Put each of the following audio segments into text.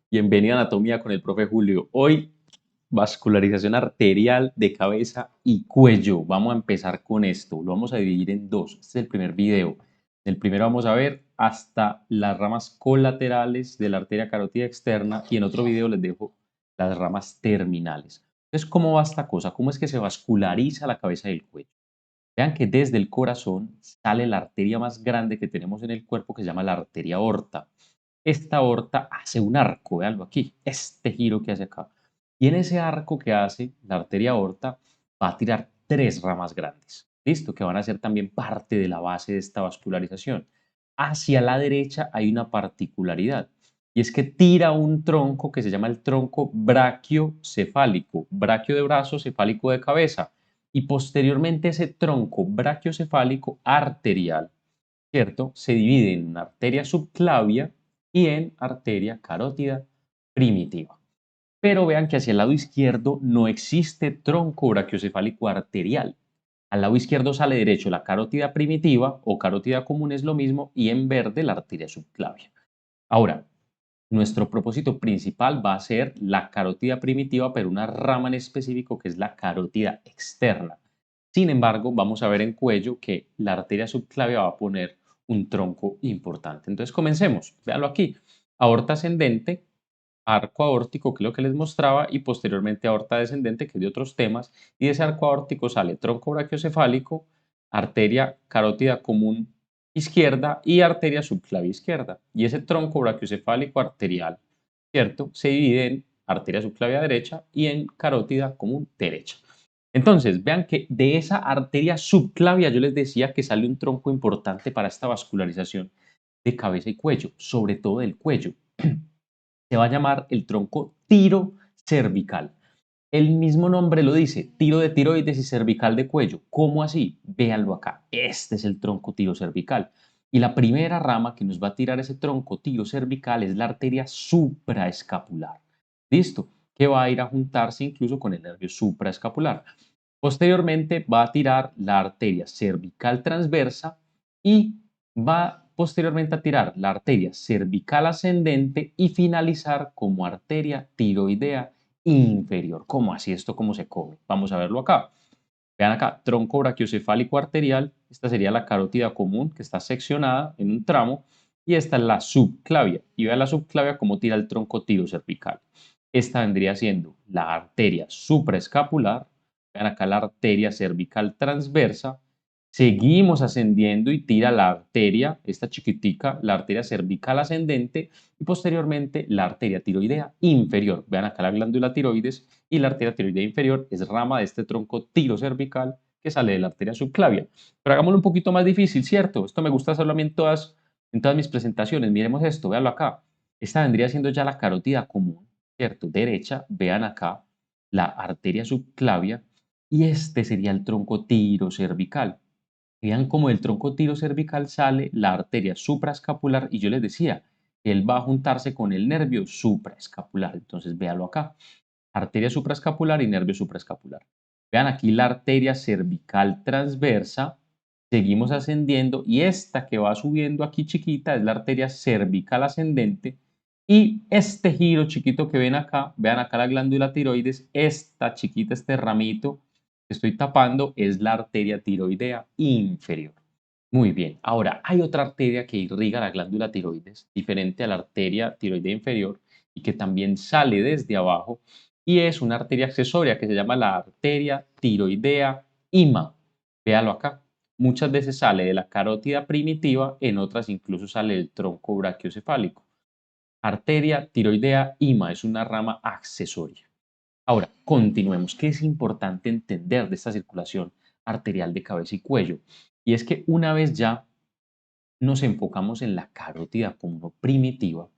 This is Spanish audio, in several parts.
Bienvenido a Anatomía con el profe Julio. Hoy, vascularización arterial de cabeza y cuello. Vamos a empezar con esto. Lo vamos a dividir en dos. Este es el primer video. En el primero vamos a ver hasta las ramas colaterales de la arteria carótida externa y en otro video les dejo las ramas terminales. Entonces, ¿cómo va esta cosa? ¿Cómo es que se vasculariza la cabeza y el cuello? Vean que desde el corazón sale la arteria más grande que tenemos en el cuerpo que se llama la arteria aorta. Esta aorta hace un arco, véanlo aquí, este giro que hace acá. Y en ese arco que hace la arteria aorta va a tirar tres ramas grandes, ¿listo? Que van a ser también parte de la base de esta vascularización. Hacia la derecha hay una particularidad y es que tira un tronco que se llama el tronco brachiocefálico, braquio de brazo, cefálico de cabeza, y posteriormente ese tronco brachiocefálico arterial, ¿cierto? Se divide en arteria subclavia y en arteria carótida primitiva. Pero vean que hacia el lado izquierdo no existe tronco brachiocefálico arterial. Al lado izquierdo sale derecho la carótida primitiva o carótida común es lo mismo y en verde la arteria subclavia. Ahora, nuestro propósito principal va a ser la carótida primitiva, pero una rama en específico que es la carótida externa. Sin embargo, vamos a ver en cuello que la arteria subclavia va a poner un tronco importante. Entonces, comencemos. Véanlo aquí. Aorta ascendente, arco aórtico, que es lo que les mostraba, y posteriormente aorta descendente, que es de otros temas. Y de ese arco aórtico sale tronco brachiocefálico, arteria carótida común izquierda y arteria subclavia izquierda. Y ese tronco brachiocefálico arterial, ¿cierto? Se divide en arteria subclavia derecha y en carótida común derecha. Entonces, vean que de esa arteria subclavia yo les decía que sale un tronco importante para esta vascularización de cabeza y cuello, sobre todo del cuello. Se va a llamar el tronco tirocervical. El mismo nombre lo dice, tiro de tiroides y cervical de cuello. ¿Cómo así? Véanlo acá. Este es el tronco tirocervical. Y la primera rama que nos va a tirar ese tronco tirocervical es la arteria supraescapular. ¿Listo? Que va a ir a juntarse incluso con el nervio supraescapular. Posteriormente va a tirar la arteria cervical transversa y va posteriormente a tirar la arteria cervical ascendente y finalizar como arteria tiroidea inferior. ¿Cómo así esto? ¿Cómo se come? Vamos a verlo acá. Vean acá, tronco brachiocefálico arterial. Esta sería la carótida común que está seccionada en un tramo y esta es la subclavia. Y vean la subclavia cómo tira el tronco tirocervical. Esta vendría siendo la arteria supraescapular. Vean acá la arteria cervical transversa. Seguimos ascendiendo y tira la arteria, esta chiquitica, la arteria cervical ascendente y posteriormente la arteria tiroidea inferior. Vean acá la glándula tiroides y la arteria tiroidea inferior es rama de este tronco tirocervical que sale de la arteria subclavia. Pero hagámoslo un poquito más difícil, ¿cierto? Esto me gusta hacerlo a mí en todas mis presentaciones. Miremos esto, véanlo acá. Esta vendría siendo ya la carótida común, ¿cierto? Derecha, vean acá la arteria subclavia y este sería el tronco tirocervical. Vean cómo del tronco tirocervical sale la arteria supraescapular y yo les decía, él va a juntarse con el nervio supraescapular. Entonces, véalo acá, arteria supraescapular y nervio supraescapular. Vean aquí la arteria cervical transversa, seguimos ascendiendo y esta que va subiendo aquí chiquita es la arteria cervical ascendente y este giro chiquito que ven acá, vean acá la glándula tiroides, esta chiquita, este ramito que estoy tapando es la arteria tiroidea inferior. Muy bien, ahora hay otra arteria que irriga la glándula tiroides, diferente a la arteria tiroidea inferior y que también sale desde abajo y es una arteria accesoria que se llama la arteria tiroidea IMA. Véalo acá. Muchas veces sale de la carótida primitiva, en otras incluso sale del tronco brachiocefálico. Arteria tiroidea IMA es una rama accesoria. Ahora, continuemos. ¿Qué es importante entender de esta circulación arterial de cabeza y cuello? Y es que una vez ya nos enfocamos en la carótida como primitiva,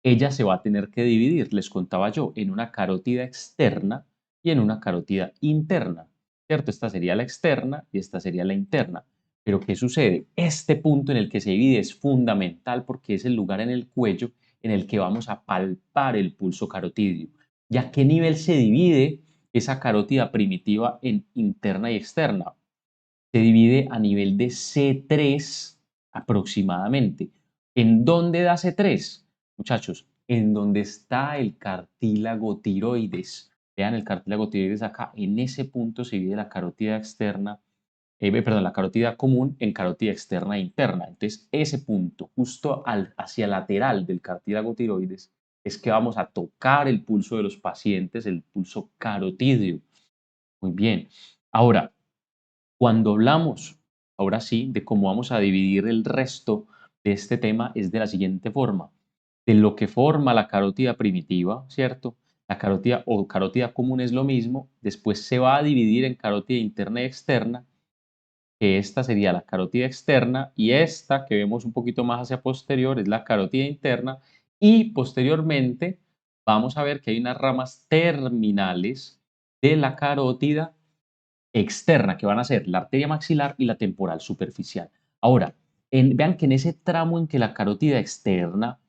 ella se va a tener que dividir, les contaba yo, en una carótida externa y en una carótida interna, ¿cierto? Esta sería la externa y esta sería la interna. Pero ¿qué sucede? Este punto en el que se divide es fundamental porque es el lugar en el cuello en el que vamos a palpar el pulso carotidio. ¿Y a qué nivel se divide esa carótida primitiva en interna y externa? Se divide a nivel de C3 aproximadamente. ¿En dónde da C3? Muchachos, en donde está el cartílago tiroides. Vean el cartílago tiroides acá, en ese punto se divide la carótida externa, perdón, la carótida común en carótida externa e interna. Entonces, ese punto, justo hacia lateral del cartílago tiroides, es que vamos a tocar el pulso de los pacientes, el pulso carotídeo. Muy bien. Ahora, cuando hablamos, ahora sí, de cómo vamos a dividir el resto de este tema, es de la siguiente forma. De lo que forma la carótida primitiva, ¿cierto? La carótida o carótida común es lo mismo, después se va a dividir en carótida interna y externa, que esta sería la carótida externa y esta que vemos un poquito más hacia posterior es la carótida interna y posteriormente vamos a ver que hay unas ramas terminales de la carótida externa, que van a ser la arteria maxilar y la temporal superficial. Ahora, vean que en ese tramo en que la carótida externa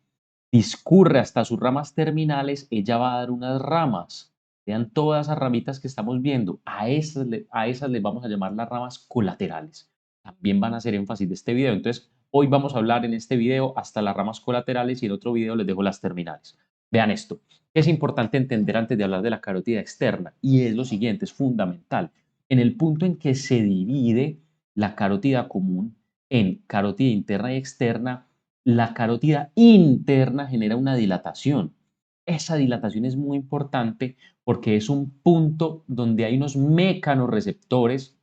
discurre hasta sus ramas terminales, ella va a dar unas ramas. Vean todas esas ramitas que estamos viendo, a esas les vamos a llamar las ramas colaterales. También van a hacer énfasis de este video. Entonces, hoy vamos a hablar en este video hasta las ramas colaterales y en otro video les dejo las terminales. Vean esto, es importante entender antes de hablar de la carótida externa y es lo siguiente, es fundamental. En el punto en que se divide la carótida común en carótida interna y externa, la carótida interna genera una dilatación. Esa dilatación es muy importante porque es un punto donde hay unos mecanorreceptores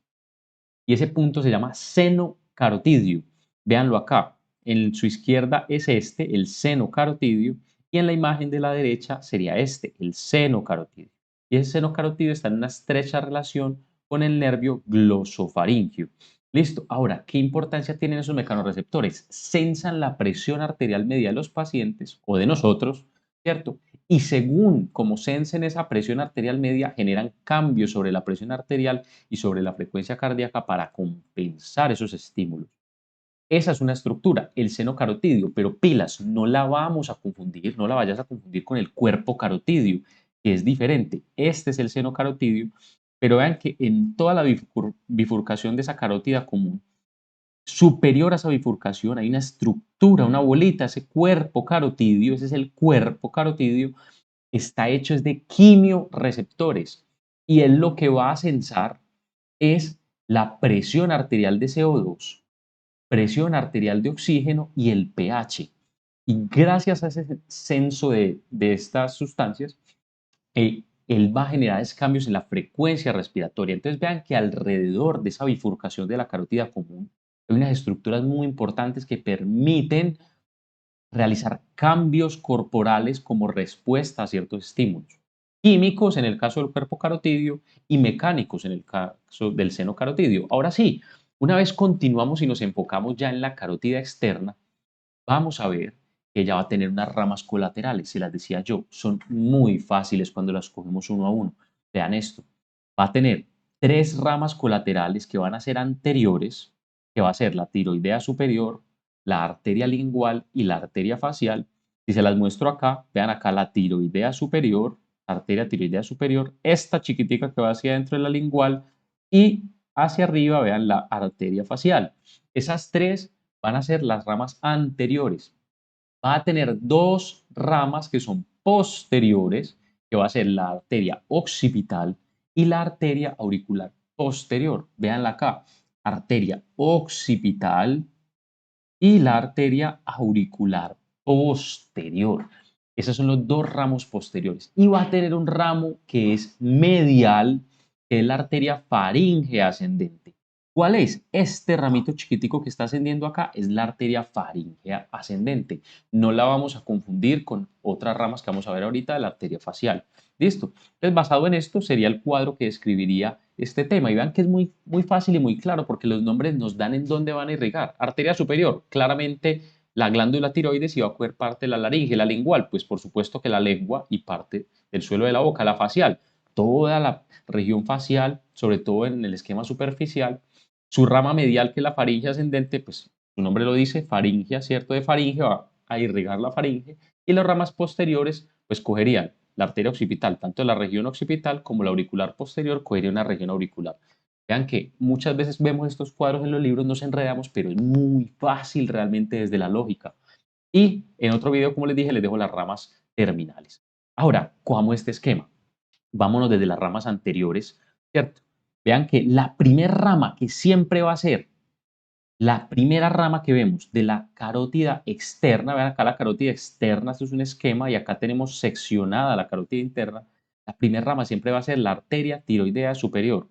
y ese punto se llama seno carotidio. Véanlo acá. En su izquierda es este, el seno carotidio, y en la imagen de la derecha sería este, el seno carotidio. Y ese seno carotidio está en una estrecha relación con el nervio glosofaringio. Listo. Ahora, ¿qué importancia tienen esos mecanorreceptores? Sensan la presión arterial media de los pacientes o de nosotros, ¿cierto? Y según como sensen esa presión arterial media, generan cambios sobre la presión arterial y sobre la frecuencia cardíaca para compensar esos estímulos. Esa es una estructura, el seno carotidio, pero pilas, no la vamos a confundir, no la vayas a confundir con el cuerpo carotidio, que es diferente. Este es el seno carotidio, pero vean que en toda la bifurcación de esa carótida común, superior a esa bifurcación, hay una estructura, una bolita, ese cuerpo carotidio, ese es el cuerpo carotidio, está hecho es de quimioreceptores y él lo que va a sensar es la presión arterial de CO2, presión arterial de oxígeno y el pH. Y gracias a ese censo de estas sustancias, él va a generar cambios en la frecuencia respiratoria. Entonces vean que alrededor de esa bifurcación de la carótida común hay unas estructuras muy importantes que permiten realizar cambios corporales como respuesta a ciertos estímulos, químicos en el caso del cuerpo carotidio y mecánicos en el caso del seno carotidio. Ahora sí, una vez continuamos y nos enfocamos ya en la carótida externa, vamos a ver que ella va a tener unas ramas colaterales, se las decía yo, son muy fáciles cuando las cogemos uno a uno. Vean esto, va a tener tres ramas colaterales que van a ser anteriores, que va a ser la tiroidea superior, la arteria lingual y la arteria facial. Si se las muestro acá, vean acá la tiroidea superior, arteria tiroidea superior, esta chiquitica que va hacia adentro de la lingual y hacia arriba, vean la arteria facial. Esas tres van a ser las ramas anteriores. Va a tener dos ramas que son posteriores, que va a ser la arteria occipital y la arteria auricular posterior. Veanla acá, arteria occipital y la arteria auricular posterior. Esos son los dos ramos posteriores. Y va a tener un ramo que es medial, que es la arteria faríngea ascendente. ¿Cuál es? Este ramito chiquitico que está ascendiendo acá es la arteria faríngea ascendente. No la vamos a confundir con otras ramas que vamos a ver ahorita de la arteria facial. ¿Listo? Entonces, basado en esto, sería el cuadro que describiría este tema. Y vean que es muy, muy fácil y muy claro porque los nombres nos dan en dónde van a irrigar. Arteria superior, claramente la glándula tiroides y va a coger parte de la laringe, la lingual, pues por supuesto que la lengua y parte del suelo de la boca, la facial, toda la región facial, sobre todo en el esquema superficial, su rama medial que es la faringe ascendente, pues su nombre lo dice, faringea, ¿cierto? De faringe va a irrigar la faringe y las ramas posteriores pues cogerían la arteria occipital, tanto la región occipital como la auricular posterior cogería una región auricular. Vean que muchas veces vemos estos cuadros en los libros, nos enredamos, pero es muy fácil realmente desde la lógica. Y en otro video, como les dije, les dejo las ramas terminales. Ahora, ¿cómo este esquema? Vámonos desde las ramas anteriores, ¿cierto? Vean que la primera rama que siempre va a ser la primera rama que vemos de la carótida externa, vean acá la carótida externa, esto es un esquema y acá tenemos seccionada la carótida interna. La primera rama siempre va a ser la arteria tiroidea superior.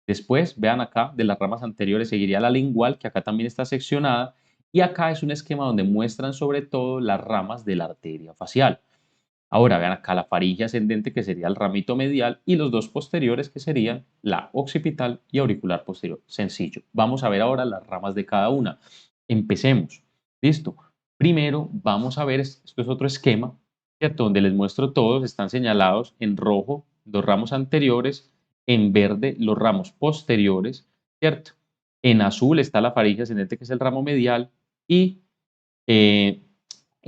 Después, vean acá, de las ramas anteriores seguiría la lingual, que acá también está seccionada. Y acá es un esquema donde muestran sobre todo las ramas de la arteria facial. Ahora vean acá la faringe ascendente, que sería el ramito medial, y los dos posteriores, que serían la occipital y auricular posterior. Sencillo. Vamos a ver ahora las ramas de cada una. Empecemos. ¿Listo? Primero vamos a ver, esto es otro esquema, ¿cierto? Donde les muestro todos, están señalados en rojo los ramos anteriores, en verde los ramos posteriores, ¿cierto? En azul está la faringe ascendente, que es el ramo medial, y eh,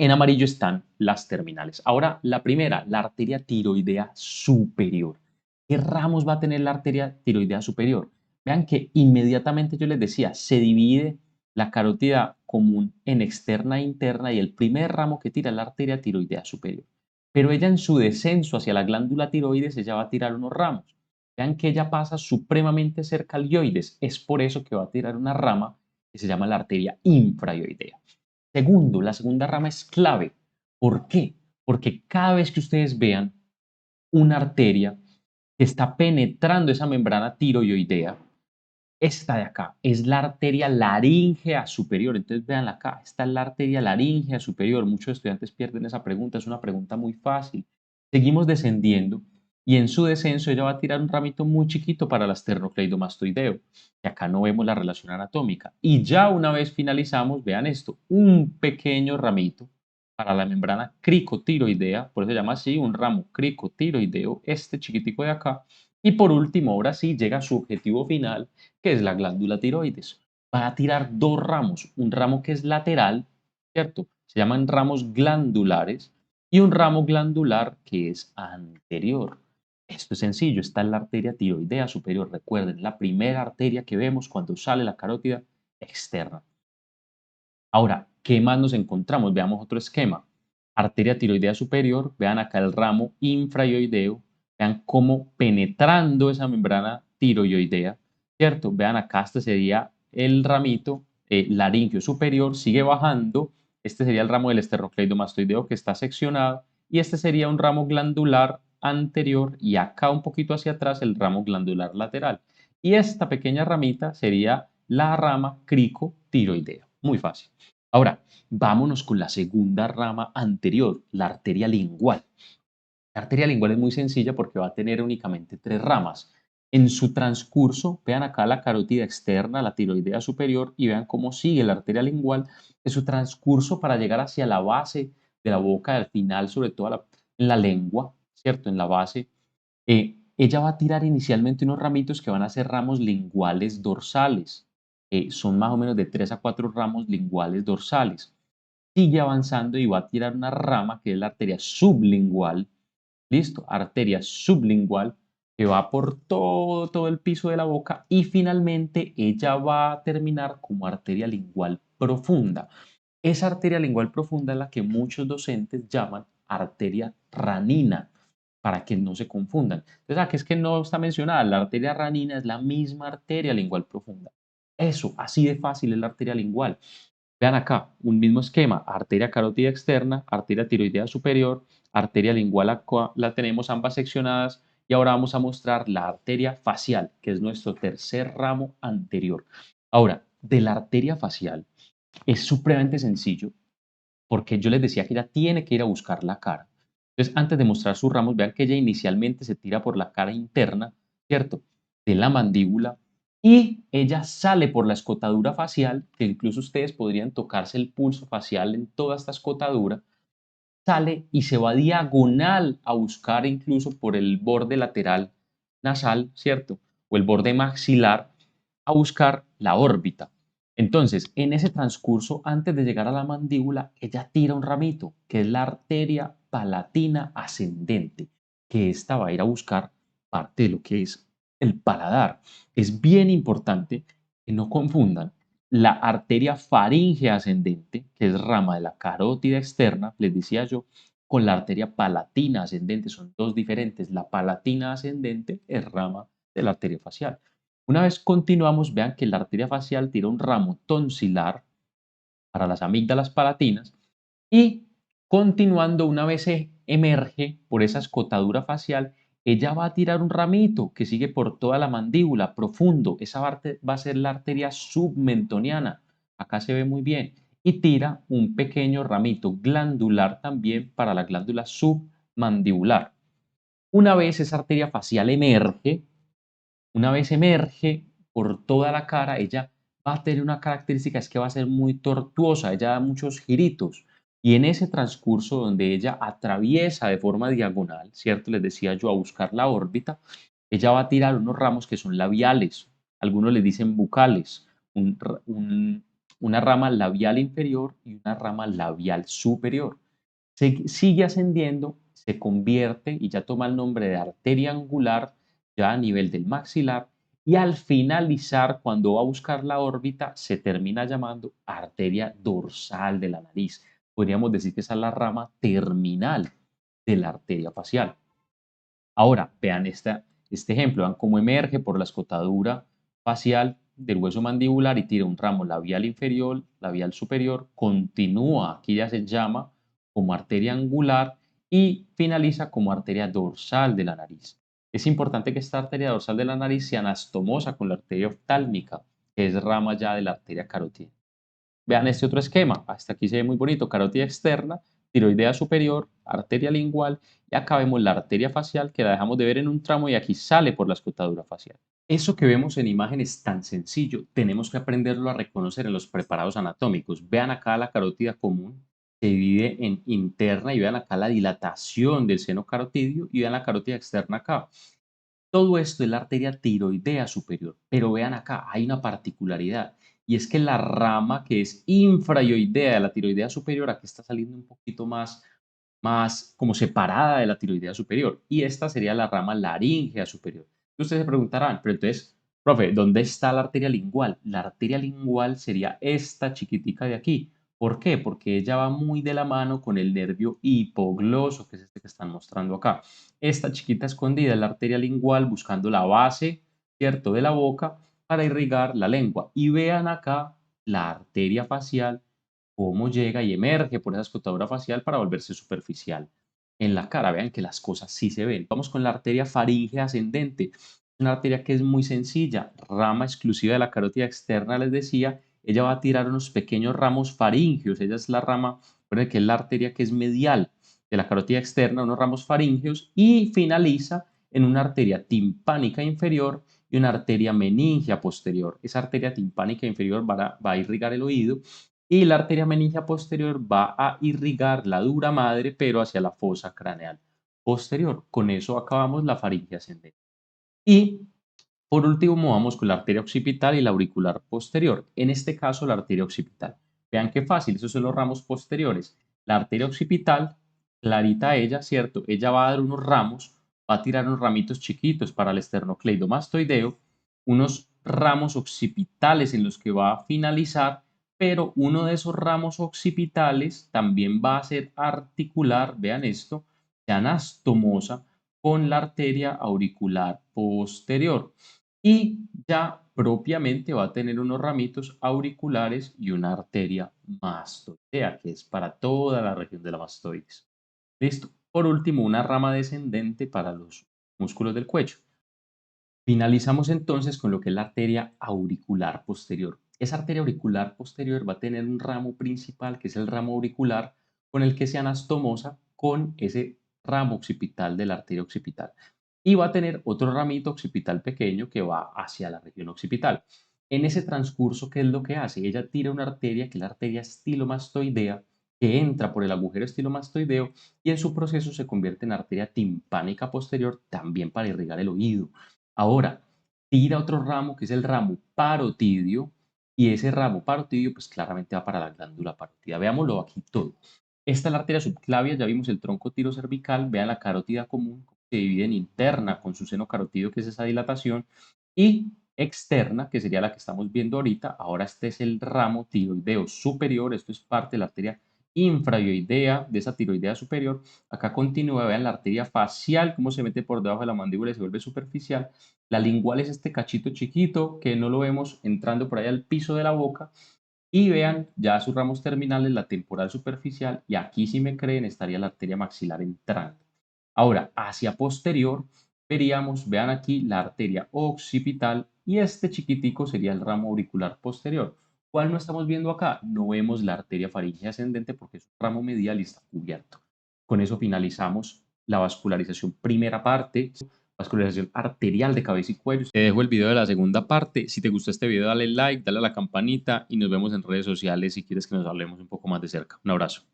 en amarillo están las terminales. Ahora, la primera, la arteria tiroidea superior. ¿Qué ramos va a tener la arteria tiroidea superior? Vean que inmediatamente yo les decía, se divide la carótida común en externa e interna y el primer ramo que tira es la arteria tiroidea superior. Pero ella en su descenso hacia la glándula tiroides, ella va a tirar unos ramos. Vean que ella pasa supremamente cerca al ioides. Es por eso que va a tirar una rama que se llama la arteria infraioidea. Segundo, la segunda rama es clave. ¿Por qué? Porque cada vez que ustedes vean una arteria que está penetrando esa membrana tiroidea, esta de acá es la arteria laríngea superior. Entonces vean acá, esta es la arteria laríngea superior. Muchos estudiantes pierden esa pregunta, es una pregunta muy fácil. Seguimos descendiendo y en su descenso ella va a tirar un ramito muy chiquito para el esternocleidomastoideo. Y acá no vemos la relación anatómica. Y ya una vez finalizamos, vean esto, un pequeño ramito para la membrana cricotiroidea, por eso se llama así, un ramo cricotiroideo, este chiquitico de acá. Y por último, ahora sí llega su objetivo final, que es la glándula tiroides. Va a tirar dos ramos, un ramo que es lateral, ¿cierto? Se llaman ramos glandulares y un ramo glandular que es anterior. Esto es sencillo, está en la arteria tiroidea superior. Recuerden, la primera arteria que vemos cuando sale la carótida externa. Ahora, ¿qué más nos encontramos? Veamos otro esquema. Arteria tiroidea superior, vean acá el ramo infraioideo, vean cómo penetrando esa membrana tiroidea, ¿cierto? Vean acá, este sería el ramito laríngeo superior, sigue bajando, este sería el ramo del esternocleidomastoideo que está seccionado, y este sería un ramo glandular anterior, y acá un poquito hacia atrás el ramo glandular lateral. Y esta pequeña ramita sería la rama cricotiroidea. Muy fácil. Ahora, vámonos con la segunda rama anterior, la arteria lingual. La arteria lingual es muy sencilla porque va a tener únicamente tres ramas. En su transcurso, vean acá la carótida externa, la tiroidea superior, y vean cómo sigue la arteria lingual en su transcurso para llegar hacia la base de la boca, al final, sobre todo en la lengua, ¿cierto? En la base. Ella va a tirar inicialmente unos ramitos que van a ser ramos linguales dorsales. Son más o menos de 3 a 4 ramos linguales dorsales. Sigue avanzando y va a tirar una rama que es la arteria sublingual. ¿Listo? Arteria sublingual que va por todo el piso de la boca y finalmente ella va a terminar como arteria lingual profunda. Esa arteria lingual profunda es la que muchos docentes llaman arteria ranina, para que no se confundan. Entonces, aquí es que no está mencionada, la arteria ranina es la misma arteria lingual profunda. Eso, así de fácil es la arteria lingual. Vean acá, un mismo esquema, arteria carótida externa, arteria tiroidea superior, arteria lingual acá la tenemos ambas seccionadas y ahora vamos a mostrar la arteria facial, que es nuestro tercer ramo anterior. Ahora, de la arteria facial es supremamente sencillo porque yo les decía que ella tiene que ir a buscar la cara. Entonces, antes de mostrar sus ramos, vean que ella inicialmente se tira por la cara interna, ¿cierto? De la mandíbula y ella sale por la escotadura facial, que incluso ustedes podrían tocarse el pulso facial en toda esta escotadura, sale y se va diagonal a buscar incluso por el borde lateral nasal, ¿cierto? O el borde maxilar a buscar la órbita. Entonces, en ese transcurso, antes de llegar a la mandíbula, ella tira un ramito, que es la arteria palatina ascendente, que esta va a ir a buscar parte de lo que es el paladar. Es bien importante que no confundan la arteria faríngea ascendente, que es rama de la carótida externa, les decía yo, con la arteria palatina ascendente. Son dos diferentes. La palatina ascendente es rama de la arteria facial. Una vez continuamos, vean que la arteria facial tira un ramo tonsilar para las amígdalas palatinas y continuando, una vez emerge por esa escotadura facial, ella va a tirar un ramito que sigue por toda la mandíbula, profundo. Esa parte va a ser la arteria submentoniana. Acá se ve muy bien. Y tira un pequeño ramito glandular también para la glándula submandibular. Una vez esa arteria facial emerge, una vez emerge por toda la cara, ella va a tener una característica, es que va a ser muy tortuosa, ella da muchos giritos. Y en ese transcurso donde ella atraviesa de forma diagonal, ¿cierto? Les decía yo, a buscar la órbita, ella va a tirar unos ramos que son labiales, algunos le dicen bucales, una rama labial inferior y una rama labial superior. Sigue ascendiendo, se convierte y ya toma el nombre de arteria angular ya a nivel del maxilar, y al finalizar, cuando va a buscar la órbita, se termina llamando arteria dorsal de la nariz. Podríamos decir que esa es la rama terminal de la arteria facial. Ahora, vean este ejemplo, vean cómo emerge por la escotadura facial del hueso mandibular y tira un ramo labial inferior, labial superior, continúa, aquí ya se llama como arteria angular y finaliza como arteria dorsal de la nariz. Es importante que esta arteria dorsal de la nariz sea anastomosa con la arteria oftálmica, que es rama ya de la arteria carótida. Vean este otro esquema. Hasta aquí se ve muy bonito. Carótida externa, tiroidea superior, arteria lingual y acá vemos la arteria facial que la dejamos de ver en un tramo y aquí sale por la escotadura facial. Eso que vemos en imagen es tan sencillo, tenemos que aprenderlo a reconocer en los preparados anatómicos. Vean acá la carótida común, se divide en interna y vean acá la dilatación del seno carotidio y vean la carótida externa acá. Todo esto es la arteria tiroidea superior, pero vean acá, hay una particularidad y es que la rama que es infraioidea de la tiroidea superior, aquí está saliendo un poquito más como separada de la tiroidea superior y esta sería la rama laríngea superior. Y ustedes se preguntarán, pero entonces, profe, ¿dónde está la arteria lingual? La arteria lingual sería esta chiquitica de aquí. ¿Por qué? Porque ella va muy de la mano con el nervio hipogloso, que es este que están mostrando acá. Esta chiquita escondida es la arteria lingual buscando la base, ¿cierto?, de la boca para irrigar la lengua. Y vean acá la arteria facial, cómo llega y emerge por esa escotadura facial para volverse superficial en la cara. Vean que las cosas sí se ven. Vamos con la arteria faríngea ascendente. Una arteria que es muy sencilla, rama exclusiva de la carótida externa, les decía. Ella va a tirar unos pequeños ramos faríngeos. Ella es la rama, que es la arteria que es medial de la carótida externa, unos ramos faríngeos, y finaliza en una arteria timpánica inferior y una arteria meningia posterior. Esa arteria timpánica inferior va a irrigar el oído y la arteria meningia posterior va a irrigar la dura madre, pero hacia la fosa craneal posterior. Con eso acabamos la faringe ascendente. Y por último, vamos con la arteria occipital y la auricular posterior. En este caso, la arteria occipital. Vean qué fácil, esos son los ramos posteriores. La arteria occipital, clarita ella, ¿cierto? Ella va a dar unos ramos, va a tirar unos ramitos chiquitos para el esternocleidomastoideo, unos ramos occipitales en los que va a finalizar, pero uno de esos ramos occipitales también va a ser articular, vean esto, de anastomosa con la arteria auricular posterior y ya propiamente va a tener unos ramitos auriculares y una arteria mastoidea, que es para toda la región de la mastoides. Listo. Por último, una rama descendente para los músculos del cuello. Finalizamos entonces con lo que es la arteria auricular posterior. Esa arteria auricular posterior va a tener un ramo principal, que es el ramo auricular, con el que se anastomosa con ese ramo occipital de la arteria occipital. Y va a tener otro ramito occipital pequeño que va hacia la región occipital. En ese transcurso, ¿qué es lo que hace? Ella tira una arteria, que es la arteria estilomastoidea, que entra por el agujero estilomastoideo y en su proceso se convierte en arteria timpánica posterior, también para irrigar el oído. Ahora, tira otro ramo que es el ramo parotidio y ese ramo parotidio pues claramente va para la glándula parótida. Veámoslo aquí todo. Esta es la arteria subclavia, ya vimos el tronco tirocervical, vean la carótida común, se divide en interna con su seno carotidio, que es esa dilatación, y externa, que sería la que estamos viendo ahorita. Ahora este es el ramo tiroideo superior, esto es parte de la arteria infraoidea, de esa tiroidea superior. Acá continúa, vean la arteria facial, cómo se mete por debajo de la mandíbula y se vuelve superficial. La lingual es este cachito chiquito que no lo vemos entrando por ahí al piso de la boca. Y vean ya sus ramos terminales, la temporal superficial, y aquí, si me creen, estaría la arteria maxilar entrando. Ahora, hacia posterior, veríamos, vean aquí, la arteria occipital y este chiquitico sería el ramo auricular posterior. ¿Cuál no estamos viendo acá? No vemos la arteria faríngea ascendente porque es un ramo medial y está cubierto. Con eso finalizamos la vascularización primera parte, vascularización arterial de cabeza y cuello. Te dejo el video de la segunda parte. Si te gustó este video, dale like, dale a la campanita y nos vemos en redes sociales si quieres que nos hablemos un poco más de cerca. Un abrazo.